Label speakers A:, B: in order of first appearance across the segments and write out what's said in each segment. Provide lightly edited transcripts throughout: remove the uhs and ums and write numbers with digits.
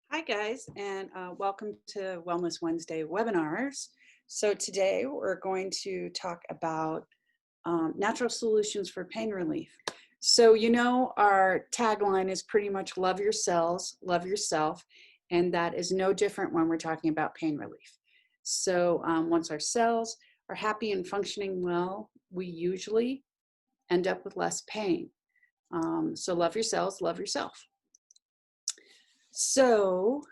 A: Hi, guys, and welcome to Wellness Wednesday webinars. So, today we're going to talk about natural solutions for pain relief. So, our tagline is pretty much love your cells, love yourself, and that is no different when we're talking about pain relief. So, once our cells are happy and functioning well, we usually end up with less pain. So, love your cells, love yourself. So,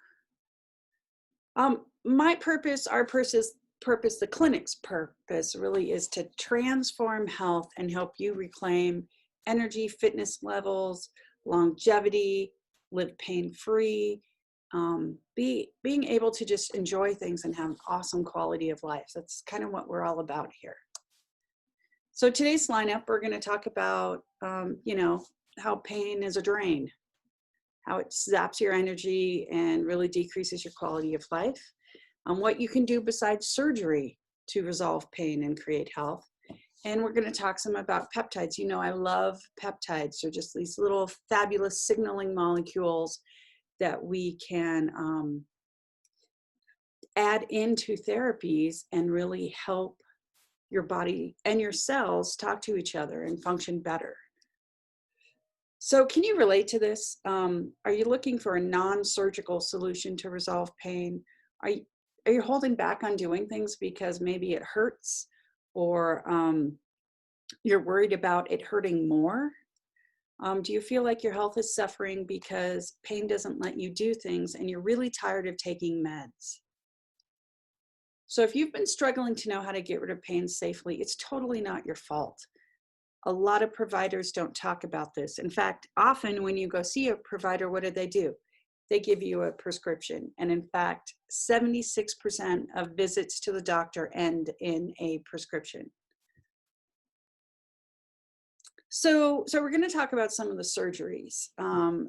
A: my purpose, our purpose, the clinic's purpose really is to transform health and help you reclaim energy, fitness levels, longevity, live pain-free, being able to just enjoy things and have awesome quality of life. That's kind of what we're all about here. So today's lineup, we're going to talk about, how pain is a drain, how it zaps your energy and really decreases your quality of life, what you can do besides surgery to resolve pain and create health. And we're going to talk some about peptides. I love peptides. They're just these little fabulous signaling molecules that we can add into therapies and really help your body and your cells talk to each other and function better. So can you relate to this? Are you looking for a non-surgical solution to resolve pain? Are you holding back on doing things because maybe it hurts, or you're worried about it hurting more? Do you feel like your health is suffering because pain doesn't let you do things and you're really tired of taking meds? So if you've been struggling to know how to get rid of pain safely, it's totally not your fault. A lot of providers don't talk about this. In fact, often when you go see a provider, what do? They give you a prescription. And in fact, 76% of visits to the doctor end in a prescription. So we're going to talk about some of the surgeries.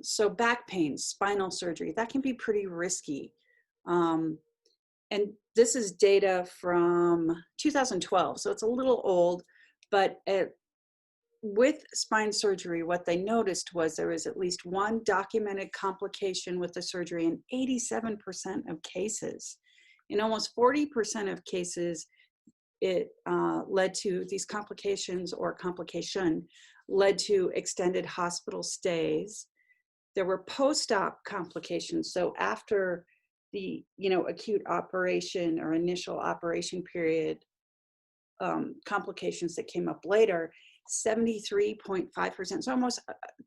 A: So back pain, spinal surgery, that can be pretty risky. And this is data from 2012, so it's a little old, but with spine surgery, what they noticed was there was at least one documented complication with the surgery in 87% of cases. In almost 40% of cases, it led to these complications, or complication led to extended hospital stays. There were post-op complications. So after the acute operation or initial operation period, complications that came up later, 73.5%, so almost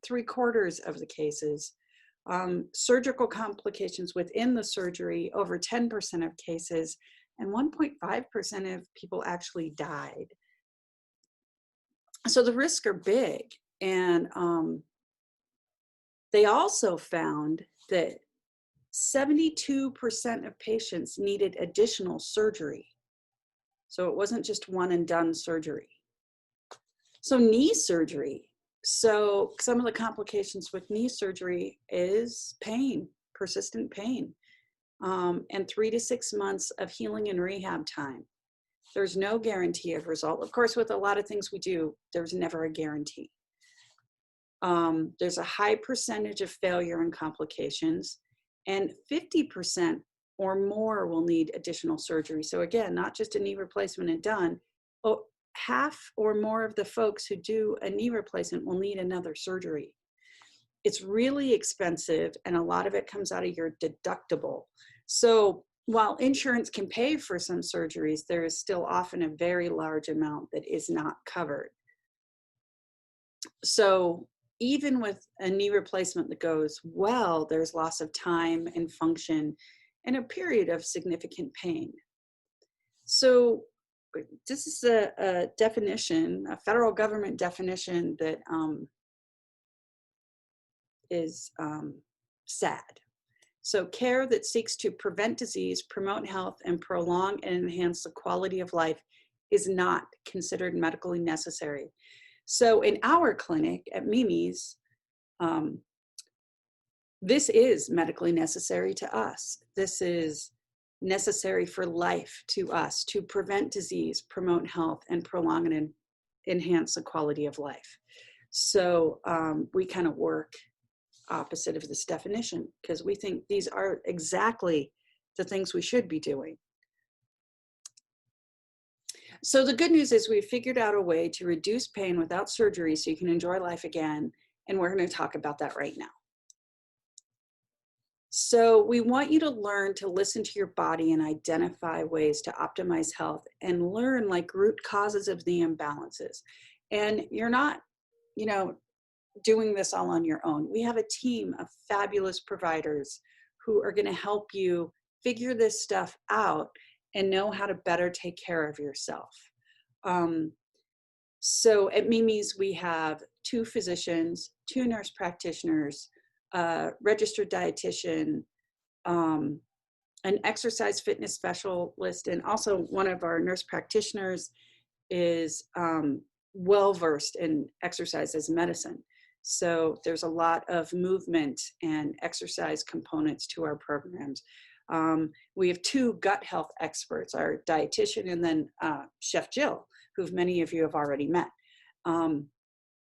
A: 3/4 of the cases. Surgical complications within the surgery, over 10% of cases, and 1.5% of people actually died. So the risks are big. And they also found that 72% of patients needed additional surgery. So it wasn't just one and done surgery. So knee surgery. So some of the complications with knee surgery is pain, persistent pain, and 3 to 6 months of healing and rehab time. There's no guarantee of result. Of course, with a lot of things we do, there's never a guarantee. There's a high percentage of failure and complications, and 50% or more will need additional surgery. So again, not just a knee replacement and done. Oh, half or more of the folks who do a knee replacement will need another surgery. It's really expensive, and a lot of it comes out of your deductible. So while insurance can pay for some surgeries, there is still often a very large amount that is not covered. So even with a knee replacement that goes well, there's loss of time and function and a period of significant pain. So this is a definition, a federal government definition that is sad. So care that seeks to prevent disease, promote health, and prolong and enhance the quality of life is not considered medically necessary. So in our clinic at Mimi's, this is medically necessary to us. This is necessary for life to us, to prevent disease, promote health, and prolong and enhance the quality of life. So we kind of work opposite of this definition, because we think these are exactly the things we should be doing. So the good news is we've figured out a way to reduce pain without surgery so you can enjoy life again. And we're going to talk about that right now. So we want you to learn to listen to your body and identify ways to optimize health and learn like root causes of the imbalances. And you're not, doing this all on your own. We have a team of fabulous providers who are going to help you figure this stuff out and know how to better take care of yourself. So at Mimi's, we have 2 physicians, 2 nurse practitioners, a registered dietitian, an exercise fitness specialist, and also one of our nurse practitioners is well-versed in exercise as medicine. So there's a lot of movement and exercise components to our programs. We have 2 gut health experts, our dietitian and then Chef Jill, who many of you have already met.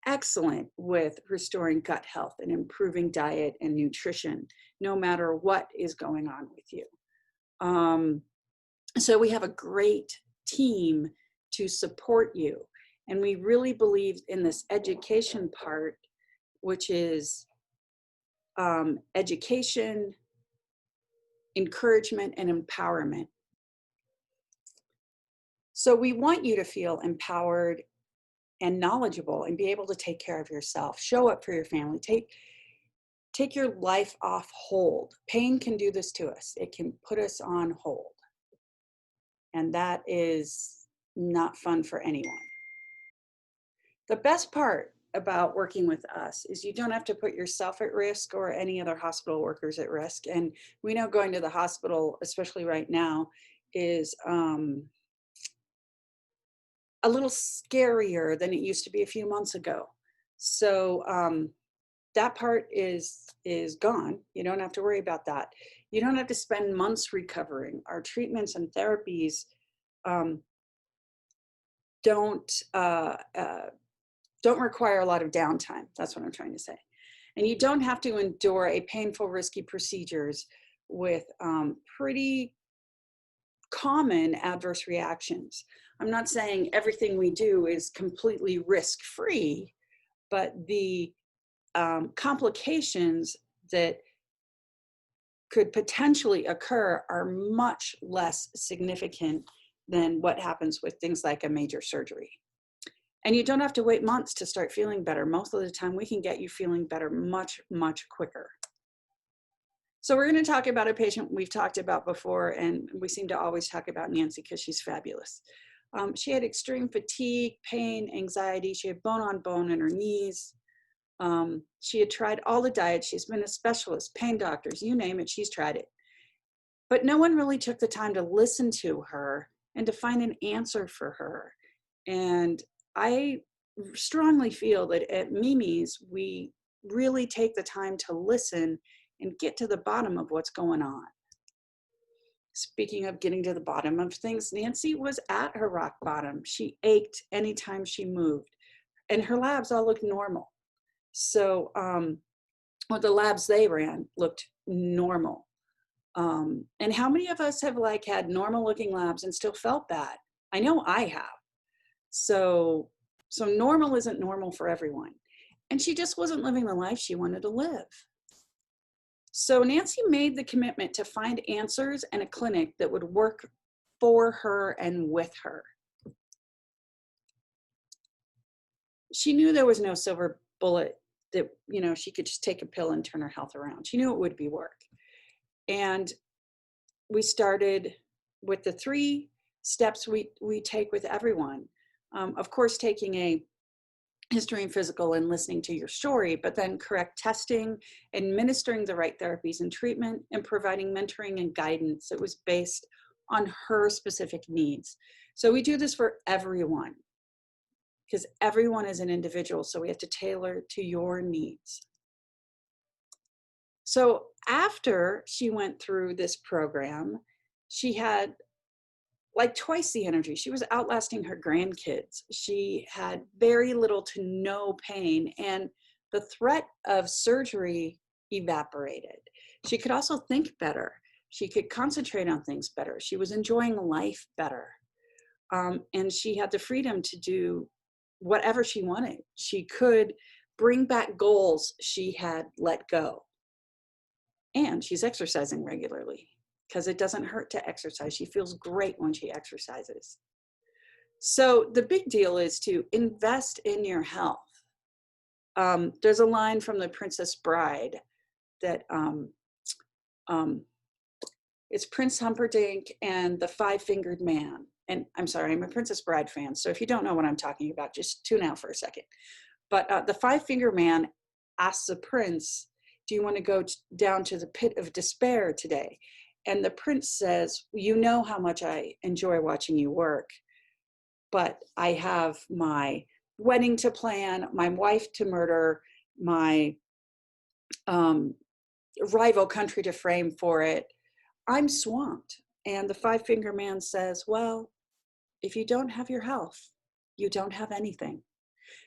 A: Excellent with restoring gut health and improving diet and nutrition, no matter what is going on with you. So we have a great team to support you. And we really believe in this education part, which is education, encouragement, and empowerment. So we want you to feel empowered and knowledgeable and be able to take care of yourself, show up for your family, take your life off hold. Pain can do this to us. It can put us on hold. And that is not fun for anyone. The best part about working with us is you don't have to put yourself at risk or any other hospital workers at risk. And we know going to the hospital, especially right now, is a little scarier than it used to be a few months ago. So that part is gone. You don't have to worry about that. You don't have to spend months recovering. Our treatments and therapies don't require a lot of downtime. That's what I'm trying to say. And you don't have to endure a painful, risky procedures with pretty common adverse reactions. I'm not saying everything we do is completely risk-free, but the complications that could potentially occur are much less significant than what happens with things like a major surgery. And you don't have to wait months to start feeling better. Most of the time, we can get you feeling better much, much quicker. So we're going to talk about a patient we've talked about before, and we seem to always talk about Nancy because she's fabulous. She had extreme fatigue, pain, anxiety. She had bone on bone in her knees. She had tried all the diets. She's been a specialist, pain doctors, you name it, she's tried it. But no one really took the time to listen to her and to find an answer for her. And I strongly feel that at Mimi's, we really take the time to listen and get to the bottom of what's going on. Speaking of getting to the bottom of things, Nancy was at her rock bottom. She ached anytime she moved, and her labs all looked normal. So the labs they ran looked normal. And how many of us have had normal looking labs and still felt bad? I know I have. So normal isn't normal for everyone. And she just wasn't living the life she wanted to live. So Nancy made the commitment to find answers and a clinic that would work for her and with her. She knew there was no silver bullet that, she could just take a pill and turn her health around. She knew it would be work. And we started with the 3 steps we take with everyone. Of course, taking a history and physical and listening to your story, but then correct testing, administering the right therapies and treatment, and providing mentoring and guidance that was based on her specific needs. So we do this for everyone because everyone is an individual, so we have to tailor to your needs. So after she went through this program, she had twice the energy. She was outlasting her grandkids. She had very little to no pain, and the threat of surgery evaporated. She could also think better. She could concentrate on things better. She was enjoying life better. And she had the freedom to do whatever she wanted. She could bring back goals she had let go. And she's exercising regularly because it doesn't hurt to exercise. She feels great when she exercises. So the big deal is to invest in your health. There's a line from The Princess Bride that it's Prince Humperdinck and the Five-Fingered Man. And I'm sorry, I'm a Princess Bride fan. So if you don't know what I'm talking about, just tune out for a second. But the Five-Fingered Man asks the prince, do you want to go down to the pit of despair today? And the prince says, you know how much I enjoy watching you work, but I have my wedding to plan, my wife to murder, my rival country to frame for it. I'm swamped. And the Five-Fingered Man says, well, if you don't have your health, you don't have anything.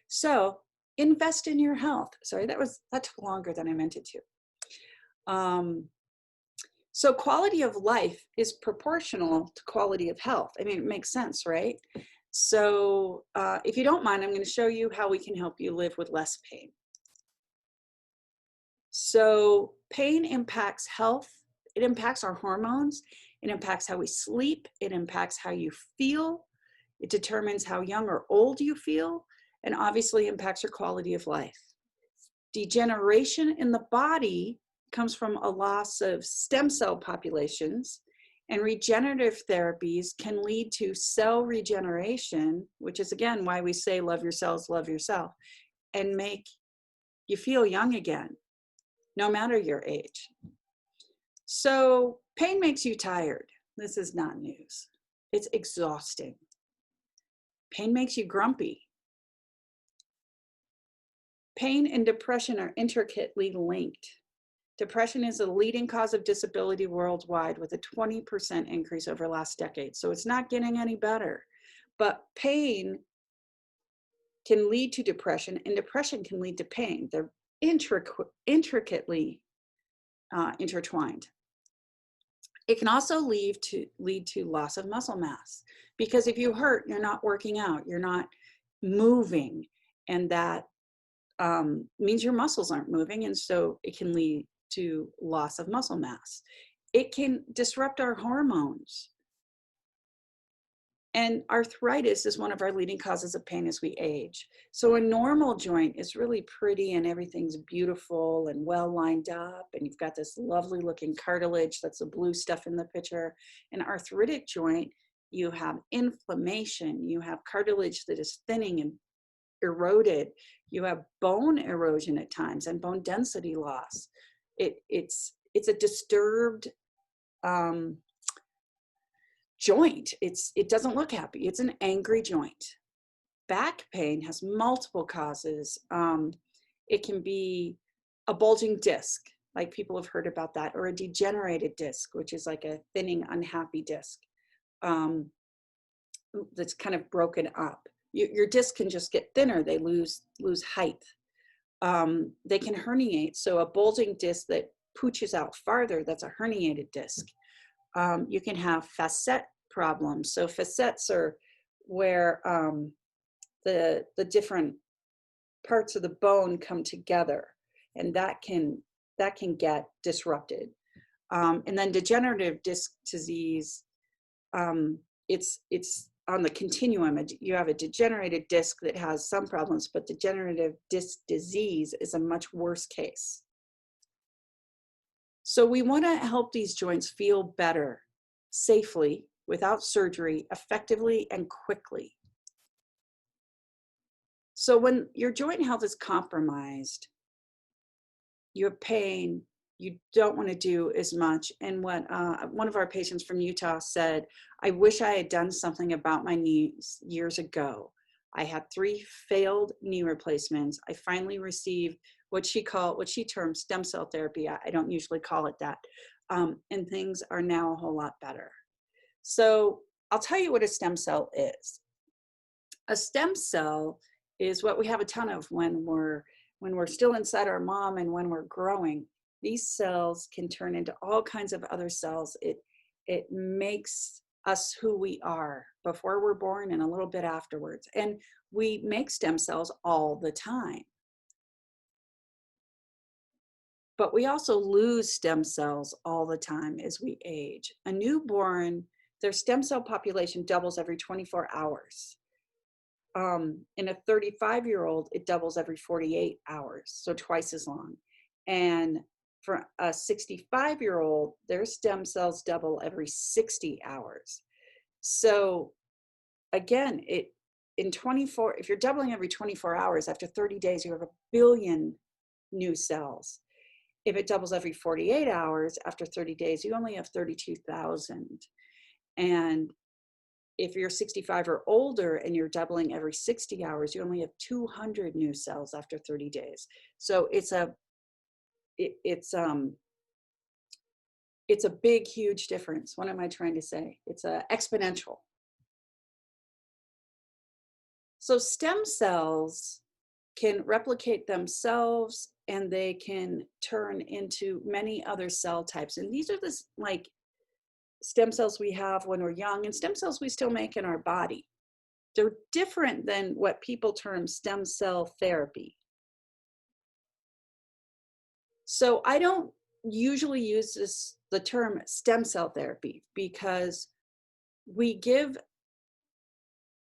A: So invest in your health. Sorry, that took longer than I meant it to. So quality of life is proportional to quality of health. I mean, it makes sense, right? So if you don't mind, I'm going to show you how we can help you live with less pain. So pain impacts health. It impacts our hormones. It impacts how we sleep. It impacts how you feel. It determines how young or old you feel, and obviously impacts your quality of life. Degeneration in the body comes from a loss of stem cell populations, and regenerative therapies can lead to cell regeneration, which is again why we say love your cells, love yourself, and make you feel young again, no matter your age. So pain makes you tired. This is not news. It's exhausting. Pain makes you grumpy. Pain and depression are intricately linked. Depression is the leading cause of disability worldwide with a 20% increase over last decade. So it's not getting any better. But pain can lead to depression, and depression can lead to pain. They're intricately intertwined. It can also lead to loss of muscle mass, because if you hurt, you're not working out, you're not moving, and that means your muscles aren't moving, and so it can lead to loss of muscle mass. It can disrupt our hormones. And arthritis is one of our leading causes of pain as we age. So a normal joint is really pretty and everything's beautiful and well lined up, and you've got this lovely looking cartilage, that's the blue stuff in the picture. An arthritic joint, you have inflammation, you have cartilage that is thinning and eroded, you have bone erosion at times and bone density loss. It's a disturbed joint. It doesn't look happy. It's an angry joint. Back pain has multiple causes. It can be a bulging disc, like people have heard about that, or a degenerated disc, which is like a thinning, unhappy disc that's kind of broken up. Your disc can just get thinner. They lose height. They can herniate. So a bulging disc that pooches out farther, that's a herniated disc. You can have facet problems. So facets are where the different parts of the bone come together, and that can get disrupted. And then degenerative disc disease, it's on the continuum. You have a degenerated disc that has some problems, but degenerative disc disease is a much worse case. So we want to help these joints feel better, safely, without surgery, effectively and quickly. So when your joint health is compromised, you have pain, you don't want to do as much. And what one of our patients from Utah said, I wish I had done something about my knees years ago. I had 3 failed knee replacements. I finally received what she termed stem cell therapy. I don't usually call it that. And things are now a whole lot better. So I'll tell you what a stem cell is. A stem cell is what we have a ton of when we're still inside our mom and when we're growing. these cells can turn into all kinds of other cells. It makes us who we are before we're born and a little bit afterwards. And we make stem cells all the time. But we also lose stem cells all the time as we age. A newborn, their stem cell population doubles every 24 hours. In a 35-year-old, it doubles every 48 hours, so twice as long. And for a 65-year-old, their stem cells double every 60 hours. So again, if you're doubling every 24 hours, after 30 days, you have 1 billion new cells. If it doubles every 48 hours, after 30 days, you only have 32,000. And if you're 65 or older and you're doubling every 60 hours, you only have 200 new cells after 30 days. So it's a big, huge difference. What am I trying to say? It's exponential. So stem cells can replicate themselves, and they can turn into many other cell types. And these are the like stem cells we have when we're young, and stem cells we still make in our body. They're different than what people term stem cell therapy. So I don't usually use the term stem cell therapy, because we give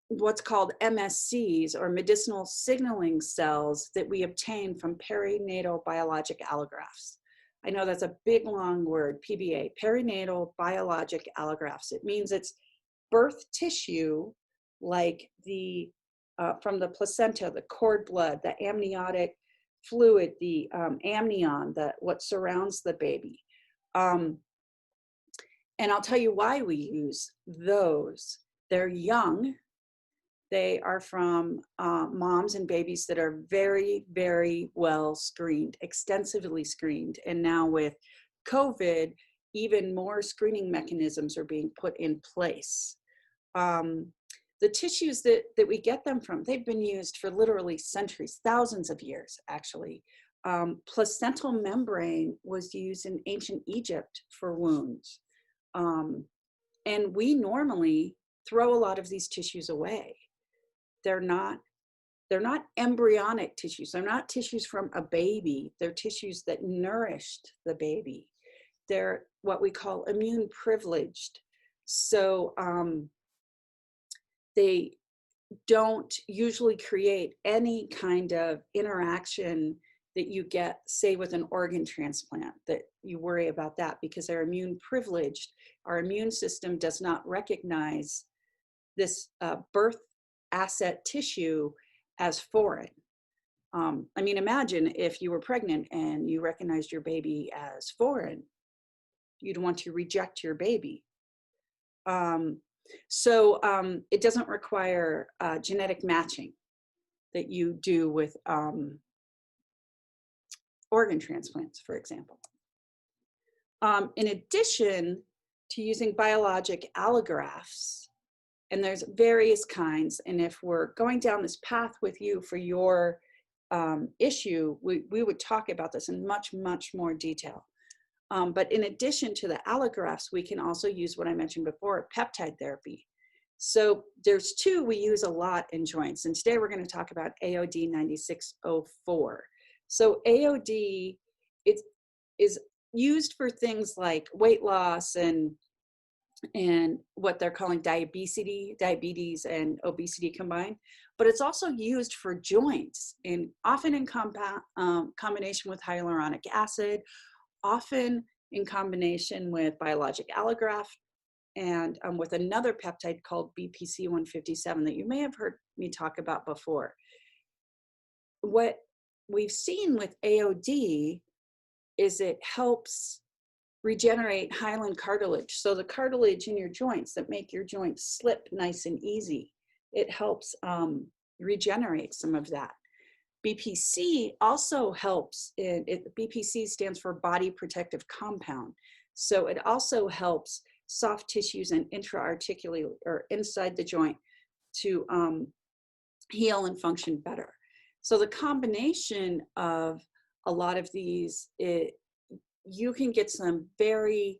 A: what's called MSCs, or medicinal signaling cells, that we obtain from perinatal biologic allografts. I know that's a big long word, PBA, perinatal biologic allografts. It means it's birth tissue, like from the placenta, the cord blood, the amniotic fluid, the amnion, what surrounds the baby. And I'll tell you why we use those. They're young. They are from moms and babies that are very, very well screened, extensively screened. And now with COVID, even more screening mechanisms are being put in place. The tissues that we get them from, they've been used for literally centuries, thousands of years, actually. Placental membrane was used in ancient Egypt for wounds. And we normally throw a lot of these tissues away. They're not embryonic tissues. They're not tissues from a baby. They're tissues that nourished the baby. They're what we call immune privileged. So they don't usually create any kind of interaction that you get, say, with an organ transplant, that you worry about that, because they're immune privileged. Our immune system does not recognize this birth asset tissue as foreign. I mean, imagine if you were pregnant and you recognized your baby as foreign, you'd want to reject your baby. So it doesn't require genetic matching that you do with organ transplants, for example. In addition to using biologic allografts, and there's various kinds, and if we're going down this path with you for your issue, we would talk about this in much, much more detail. But in addition to the allografts, we can also use what I mentioned before, peptide therapy. So there's two we use a lot in joints, and today we're going to talk about AOD 9604. So AOD is used for things like weight loss and what they're calling diabetes and obesity combined, but it's also used for joints, and often in combination with hyaluronic acid, often in combination with biologic allograft, and with another peptide called BPC 157 that you may have heard me talk about before. What we've seen with AOD is it helps regenerate hyaline cartilage. So the cartilage in your joints that make your joints slip nice and easy, it helps regenerate some of that. BPC also helps, BPC stands for body protective compound. So it also helps soft tissues and intra-articular, or inside the joint, to heal and function better. So the combination of a lot of these, you can get some very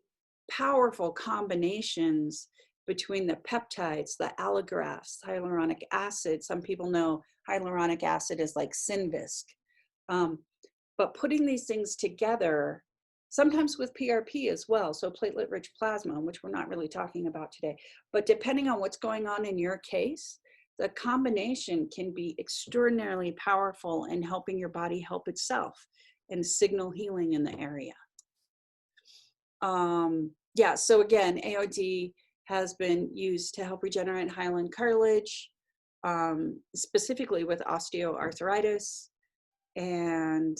A: powerful combinations between the peptides, the allografts, hyaluronic acid. Some people know hyaluronic acid is like Synvisc. But putting these things together, sometimes with PRP as well, so platelet-rich plasma, which we're not really talking about today, but depending on what's going on in your case, the combination can be extraordinarily powerful in helping your body help itself and signal healing in the area. Yeah, so again, AOD has been used to help regenerate hyaline cartilage, specifically with osteoarthritis. And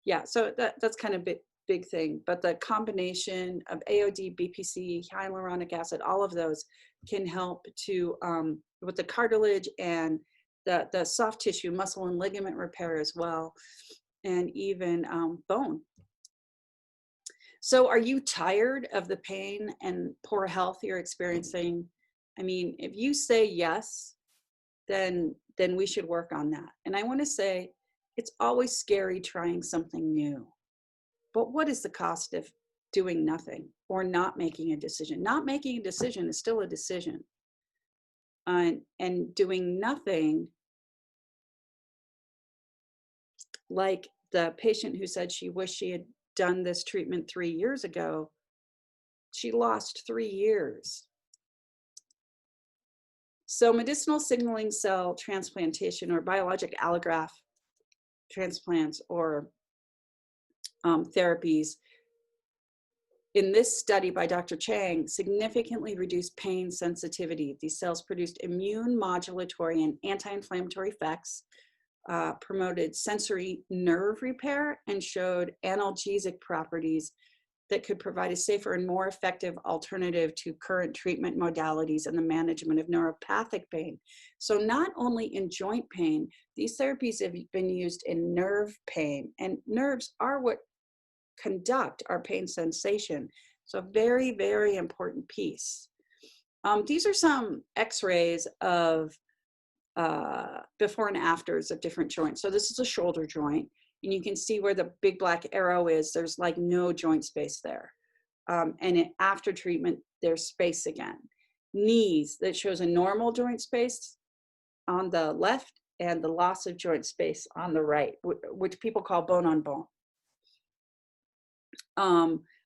A: yeah, so that's kind of big thing. But the combination of AOD, BPC, hyaluronic acid, all of those can help to, with the cartilage and the soft tissue, muscle and ligament repair as well, and even bone. So are you tired of the pain and poor health you're experiencing? I mean, if you say yes, then we should work on that. And I want to say, it's always scary trying something new. But what is the cost of doing nothing or not making a decision? Not making a decision is still a decision. And doing nothing, like the patient who said she wished she had done this treatment 3 years ago, she lost 3 years. So medicinal signaling cell transplantation or biologic allograft transplants or therapies, in this study by Dr. Chang, significantly reduced pain sensitivity. These cells produced immune modulatory and anti-inflammatory effects, promoted sensory nerve repair, and showed analgesic properties that could provide a safer and more effective alternative to current treatment modalities in the management of neuropathic pain. So not only in joint pain, these therapies have been used in nerve pain, and nerves are what conduct our pain sensation. So very, very important piece. These are some x-rays of before and afters of different joints. So this is a shoulder joint, and you can see where the big black arrow is. There's like no joint space there. And after treatment, there's space again. Knees, that shows a normal joint space on the left and the loss of joint space on the right, which people call bone on bone.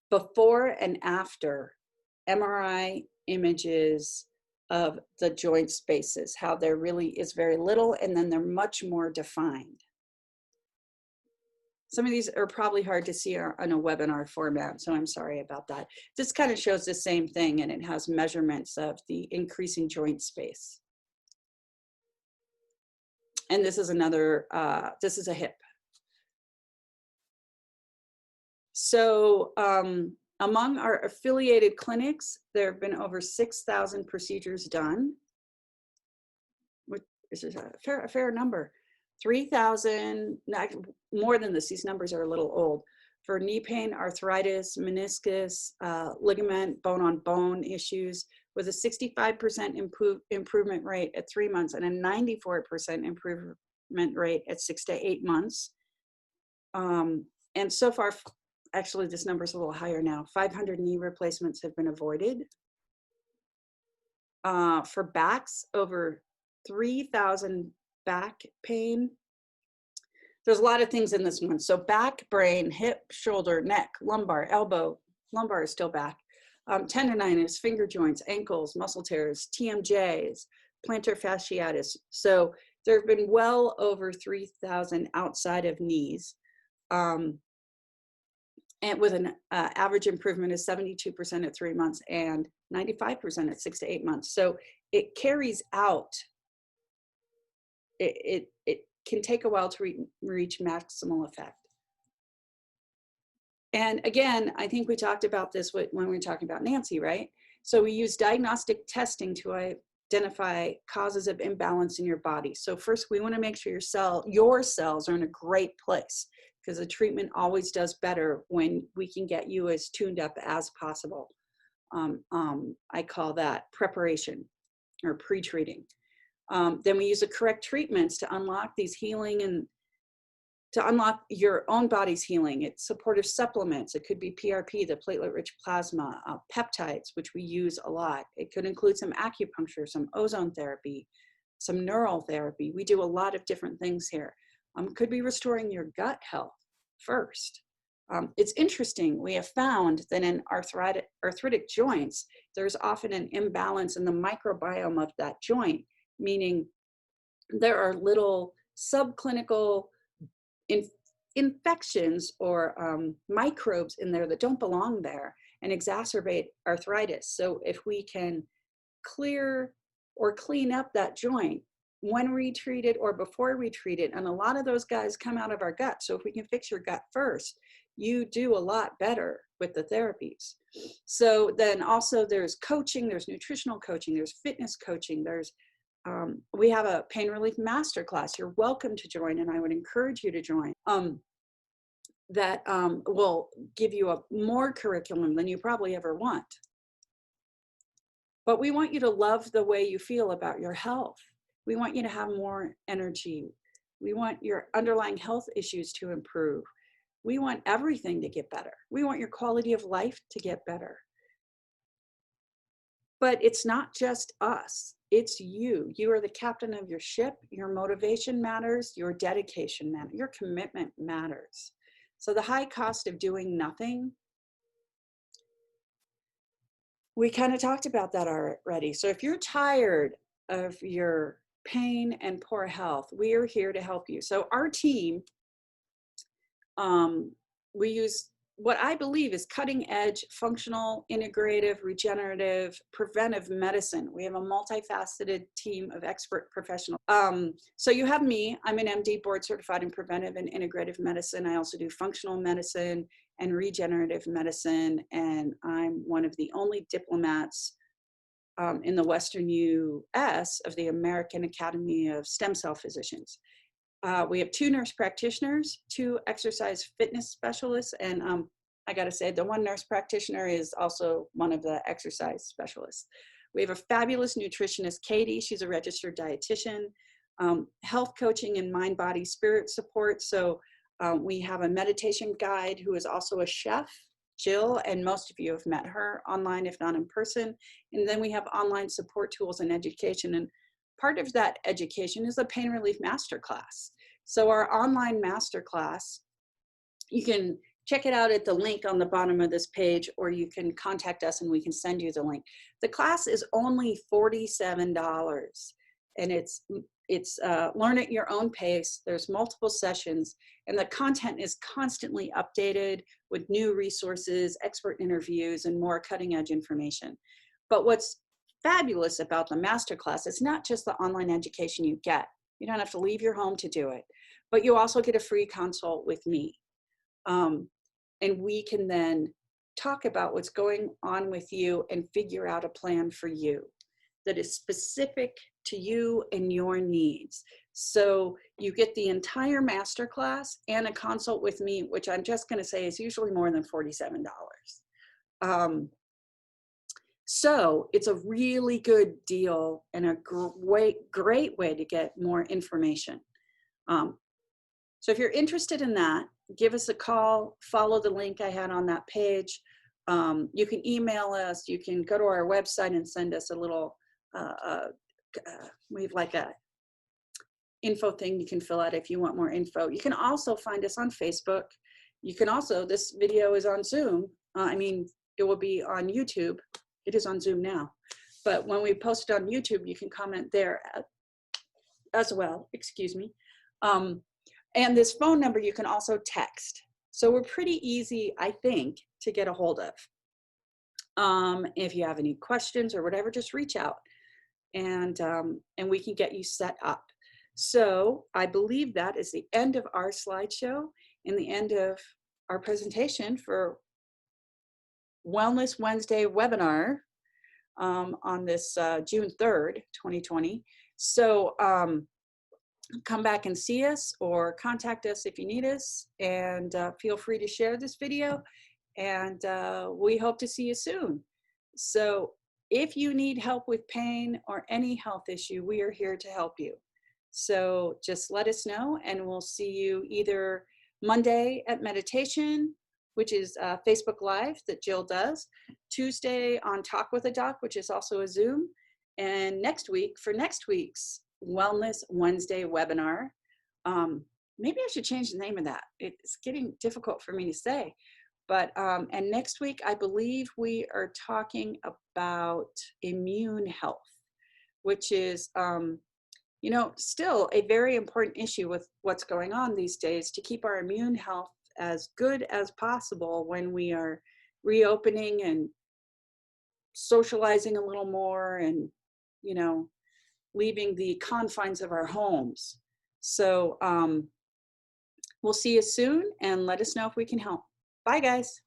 A: Before and after MRI images of the joint spaces, how there really is very little, and then they're much more defined. Some of these are probably hard to see on a webinar format, so I'm sorry about that. This kind of shows the same thing, and it has measurements of the increasing joint space. And this is another, this is a hip. So among our affiliated clinics, there have been over 6,000 procedures done, which is a fair number. 3,000, more than this, these numbers are a little old, for knee pain, arthritis, meniscus, ligament, bone-on-bone issues, with a 65% improvement rate at 3 months and a 94% improvement rate at 6 to 8 months. And so far, actually, this number is a little higher now. 500 knee replacements have been avoided. For backs, over 3,000 back pain. There's a lot of things in this one. So back, brain, hip, shoulder, neck, lumbar, elbow. Lumbar is still back. Tendonitis, finger joints, ankles, muscle tears, TMJs, plantar fasciitis. So there have been well over 3,000 outside of knees. And with an average improvement of 72% at 3 months and 95% at 6 to 8 months. So it carries out. It can take a while to reach maximal effect. And again, I think we talked about this when we were talking about Nancy, right? So we use diagnostic testing to identify causes of imbalance in your body. So first, we want to make sure your cells are in a great place, because the treatment always does better when we can get you as tuned up as possible. I call that preparation or pre-treating. Then we use the correct treatments to unlock these healing and to unlock your own body's healing. It's supportive supplements. It could be PRP, the platelet-rich plasma, peptides, which we use a lot. It could include some acupuncture, some ozone therapy, some neural therapy. We do a lot of different things here. Could be restoring your gut health first. It's interesting, we have found that in arthritic joints, there's often an imbalance in the microbiome of that joint, meaning there are little subclinical infections or microbes in there that don't belong there and exacerbate arthritis. So if we can clear or clean up that joint when we treat it or before we treat it, and a lot of those guys come out of our gut. So if we can fix your gut first, you do a lot better with the therapies. So then also there's coaching, there's nutritional coaching, there's fitness coaching, there's we have a pain relief masterclass. You're welcome to join, and I would encourage you to join. That will give you a more curriculum than you probably ever want. But we want you to love the way you feel about your health. We want you to have more energy. We want your underlying health issues to improve. We want everything to get better. We want your quality of life to get better. But it's not just us, it's you. You are the captain of your ship. Your motivation matters, your dedication matters, your commitment matters. So the high cost of doing nothing, we kind of talked about that already. So if you're tired of your pain and poor health, we are here to help you. So our team, we use what I believe is cutting edge, functional, integrative, regenerative, preventive medicine. We have a multifaceted team of expert professionals. So you have me, I'm an MD, board certified in preventive and integrative medicine. I also do functional medicine and regenerative medicine. And I'm one of the only diplomats in the Western US of the American Academy of Stem Cell Physicians. We have 2 nurse practitioners, 2 exercise fitness specialists, and I gotta say, the one nurse practitioner is also one of the exercise specialists. We have a fabulous nutritionist, Katie. She's a registered dietitian, health coaching and mind, body, spirit support. So we have a meditation guide who is also a chef, Jill, and most of you have met her online, if not in person. And then we have online support tools and education. And part of that education is a pain relief masterclass. So our online masterclass, you can check it out at the link on the bottom of this page, or you can contact us and we can send you the link. The class is only $47, and it's learn at your own pace. There's multiple sessions, and the content is constantly updated with new resources, expert interviews, and more cutting edge information. But what's fabulous about the masterclass, it's not just the online education you get. You don't have to leave your home to do it, but you also get a free consult with me. And we can then talk about what's going on with you and figure out a plan for you that is specific to you and your needs. So you get the entire masterclass and a consult with me, which I'm just going to say is usually more than $47. So it's a really good deal and a great way to get more information. So if you're interested in that, give us a call, follow the link I had on that page. You can email us, you can go to our website and send us a little, we have like a info thing you can fill out if you want more info. You can also find us on Facebook. You can also, this video is on Zoom. It will be on YouTube. It is on Zoom now. But when we post it on YouTube, you can comment there as well, excuse me. And this phone number you can also text. So we're pretty easy, I think, to get a hold of. If you have any questions or whatever, just reach out and we can get you set up. So I believe that is the end of our slideshow and the end of our presentation for Wellness Wednesday webinar on this June 3rd, 2020. So come back and see us or contact us if you need us, and feel free to share this video, and we hope to see you soon. So if you need help with pain or any health issue, we are here to help you. So just let us know, and we'll see you either Monday at meditation, which is Facebook Live that Jill does, Tuesday on Talk with a Doc, which is also a Zoom, and next week for next week's Wellness Wednesday webinar. Maybe I should change the name of that. It's getting difficult for me to say. But, and next week, I believe we are talking about immune health, which is, you know, still a very important issue with what's going on these days, to keep our immune health as good as possible when we are reopening and socializing a little more and, you know, leaving the confines of our homes. So we'll see you soon, and let us know if we can help. Bye, guys.